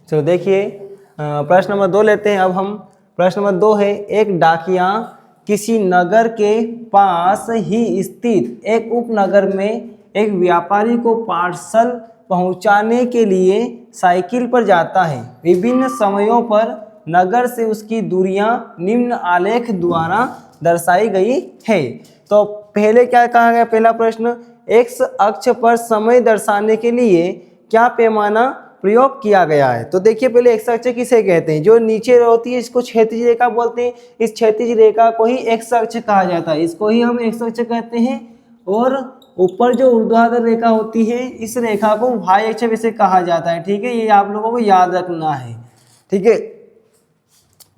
चलो देखिए प्रश्न नंबर 2 लेते हैं अब हम। प्रश्न नंबर 2 है, एक डाकिया किसी नगर के पास ही स्थित एक उपनगर में एक व्यापारी को पार्सल पहुंचाने के लिए साइकिल पर जाता है। विभिन्न समयों पर नगर से उसकी दूरियां निम्न आलेख द्वारा दर्शाई गई है। तो पहले क्या कहा गया, पहला प्रश्न, एक्स अक्ष पर समय दर्शाने के लिए क्या पैमाना प्रयोग किया गया है। तो देखिए पहले एक्स अक्ष किसे कहते हैं, जो नीचे होती है इसको क्षैतिज रेखा बोलते हैं। इस क्षैतिज रेखा को ही एक्स अक्ष कहा जाता है, इसको ही हम एक्स अक्ष कहते हैं। और ऊपर जो ऊर्ध्वाधर रेखा होती है इस रेखा को वाई अक्ष वैसे कहा जाता है। ठीक है, ये आप लोगों को याद रखना है। ठीक है,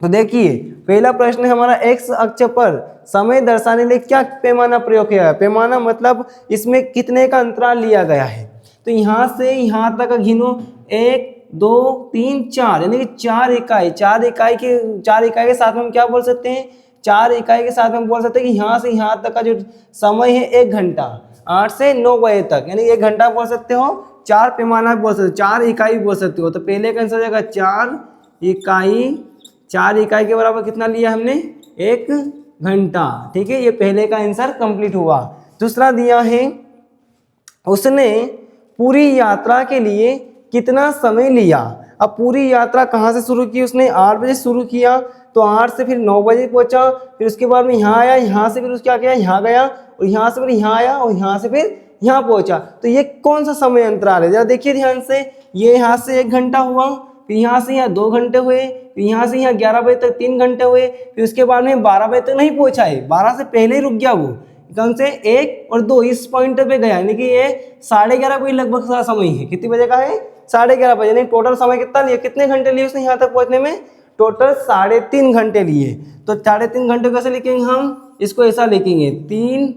तो देखिए पहला प्रश्न है हमारा, एक्स अक्ष पर समय दर्शाने के लिए क्या पैमाना प्रयोग किया है। पैमाना मतलब इसमें कितने का अंतराल लिया गया है। तो यहाँ से यहाँ तक गिनो, 1 2 3 4, यानी कि 4 इकाई। 4 इकाई के साथ में हम क्या बोल सकते हैं, 4 इकाई के साथ हम बोल सकते हैं कि यहाँ से यहाँ तक का जो समय है 1 घंटा, 8 से 9 बजे तक, यानी 1 घंटा बोल सकते हो। 4 पैमाना बोल सकते हो, 4 इकाई बोल सकते हो। तो पहले का आंसर हो जाएगा 4 इकाई। 4 इकाई के बराबर कितना लिया हमने, 1 घंटा। ठीक है, ये पहले का आंसर कंप्लीट हुआ। दूसरा दिया है, उसने पूरी यात्रा के लिए कितना समय लिया। अब पूरी यात्रा कहाँ से शुरू की, उसने 8 बजे शुरू किया, तो 8 से फिर 9 बजे पहुंचा, फिर उसके बाद में यहाँ आया, यहाँ से फिर उसका क्या किया, यहाँ गया, और यहाँ से फिर यहाँ आया, और यहाँ से फिर यहाँ पहुंचा। तो ये कौन सा समय अंतराल है, जरा देखिए ध्यान से। ये यहाँ से 1 घंटा हुआ, फिर यहाँ से यहाँ 2 घंटे हुए, फिर यहाँ से यहाँ 11 बजे तक 3 घंटे हुए, फिर उसके बाद में 12 बजे तक नहीं पहुंचा है, 12 से पहले ही रुक गया वो। कौन से 1 और 2 इस पॉइंट पे गया, यानी कि ये 11:30 बजे लगभग का समय है। कितने बजे का है, 11:30 बजे। यानी टोटल समय कितना लिया, कितने घंटे लिए उसने यहाँ तक पहुँचने में, टोटल 3.5 घंटे लिए। तो 3.5 घंटे कैसे लिखेंगे हम, इसको ऐसा लिखेंगे 3,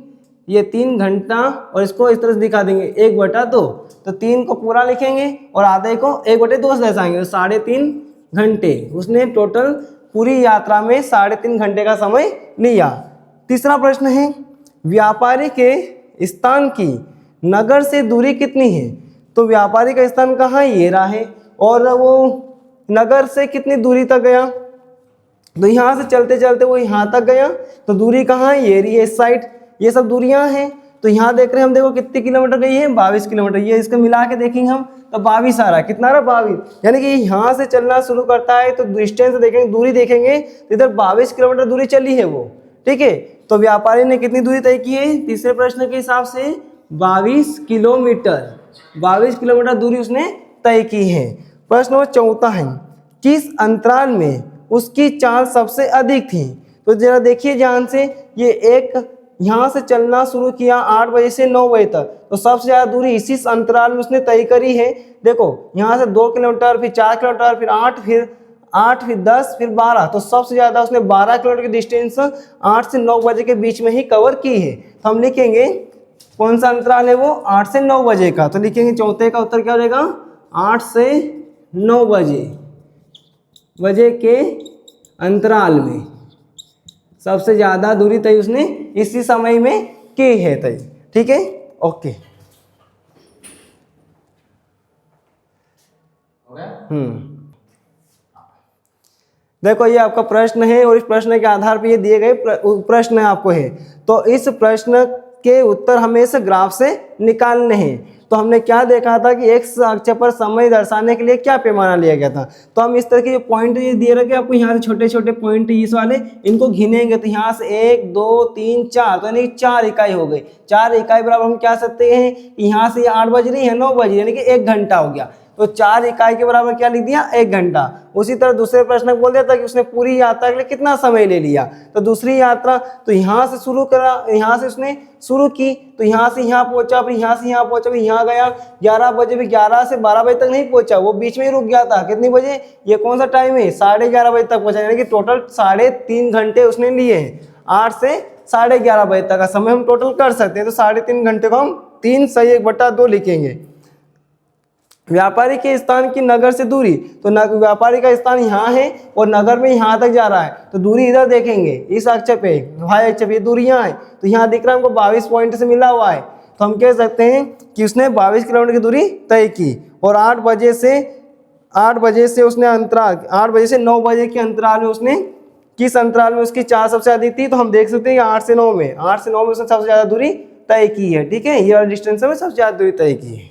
ये 3 घंटा, और इसको इस तरह से दिखा देंगे 1/2। तो 3 को पूरा लिखेंगे और आधे को 1/2 से दर्शाएंगे, तो 3.5 घंटे उसने टोटल पूरी यात्रा में 3.5 घंटे का समय लिया। तीसरा प्रश्न है, व्यापारी के स्थान की नगर से दूरी कितनी है। तो व्यापारी का स्थान कहाँ, ये रहा है, और वो नगर से कितनी दूरी तक गया। तो यहाँ से चलते चलते वो यहाँ तक गया, तो दूरी कहाँ है, ये रही है इस साइड। ये सब दूरियां हैं। तो यहाँ देख रहे हैं हम, देखो कितने किलोमीटर गई है, 22 किलोमीटर। ये इसको मिला के देखेंगे हम तो 22 आ रहा है। कितना रहा, 22। यानी कि यहाँ से चलना शुरू करता है तो डिस्टेंस देखेंगे, दूरी देखेंगे तो इधर 22 किलोमीटर दूरी चली है वो। ठीक है, तो व्यापारी ने कितनी दूरी तय की है, तीसरे प्रश्न के हिसाब से 22 किलोमीटर। 22 किलोमीटर दूरी उसने तय की है। प्रश्न नंबर 4 है, किस अंतराल में उसकी चाल सबसे अधिक थी। तो जरा देखिए ध्यान से, ये एक यहाँ से चलना शुरू किया 8 बजे से 9 बजे तक, तो सबसे ज़्यादा दूरी इसी अंतराल में उसने तय करी है। देखो यहाँ से 2 किलोमीटर, फिर 4 किलोमीटर, फिर 8, फिर 10, फिर 12, तो सबसे ज़्यादा उसने 12 किलोमीटर की डिस्टेंस 8 से 9 बजे के बीच में ही कवर की है। तो हम लिखेंगे कौन सा अंतराल है वो, 8 से 9 बजे का। तो लिखेंगे चौथे का उत्तर क्या हो जाएगा, 8 से 9 बजे के अंतराल में सबसे ज़्यादा दूरी तय उसने इसी समय में की है तय। ठीक है, ओके। देखो ये आपका प्रश्न है और इस प्रश्न के आधार पर ये दिए गए प्रश्न आपको है। तो इस प्रश्न के उत्तर हमें इस ग्राफ से निकालने हैं। तो हमने क्या देखा था कि एक्स अक्ष पर समय दर्शाने के लिए क्या पैमाना लिया गया था। तो हम इस तरह के पॉइंट ये दिए रखे आपको, यहाँ से छोटे छोटे पॉइंट इस वाले, इनको गिनेंगे तो यहाँ से 1 2 3 4, तो यानी 4 इकाई हो गई। 4 इकाई बराबर हम क्या सकते हैं, यहाँ से 8 बज रही है 9 बज, यानी कि 1 घंटा हो गया। तो 4 इकाई के बराबर क्या लिख दिया, 1 घंटा। उसी तरह दूसरे प्रश्न बोल दिया था कि उसने पूरी यात्रा के लिए कितना समय ले लिया। तो दूसरी यात्रा तो यहाँ से शुरू करा, यहाँ से उसने शुरू की, तो यहाँ से यहाँ पहुंचा, फिर यहाँ से यहाँ पहुंचा, फिर यहाँ गया 11 बजे, फिर 11 से 12 बजे तक नहीं पहुंचा, वो बीच में ही रुक गया था। कितनी बजे, ये कौन सा टाइम है, 11:30 बजे तक पहुंचा, यानी कि टोटल 3.5 घंटे उसने लिए हैं। 8 से 11:30 बजे तक का समय हम टोटल कर सकते हैं। तो 3.5 घंटे को हम 3 सही 1/2 लिखेंगे। व्यापारी के स्थान की नगर से दूरी, तो व्यापारी का स्थान यहाँ है और नगर में यहाँ तक जा रहा है, तो दूरी इधर देखेंगे इस अक्ष पे, वाई अक्ष पे दूरियां हैं। तो यहाँ दिख रहा है हमको 22 पॉइंट से मिला हुआ है। तो हम कह सकते हैं कि उसने 22 किलोमीटर की दूरी तय की और 8 बजे से 8 बजे से उसने अंतराल 8 बजे से 9 बजे के अंतराल में उसने किस अंतराल में उसकी चाल सबसे अधिक थी, तो हम देख सकते हैं 8 से 9 में उसने सबसे ज़्यादा दूरी तय की है। ठीक है, ये वाला डिस्टेंस में सबसे ज़्यादा दूरी तय की है।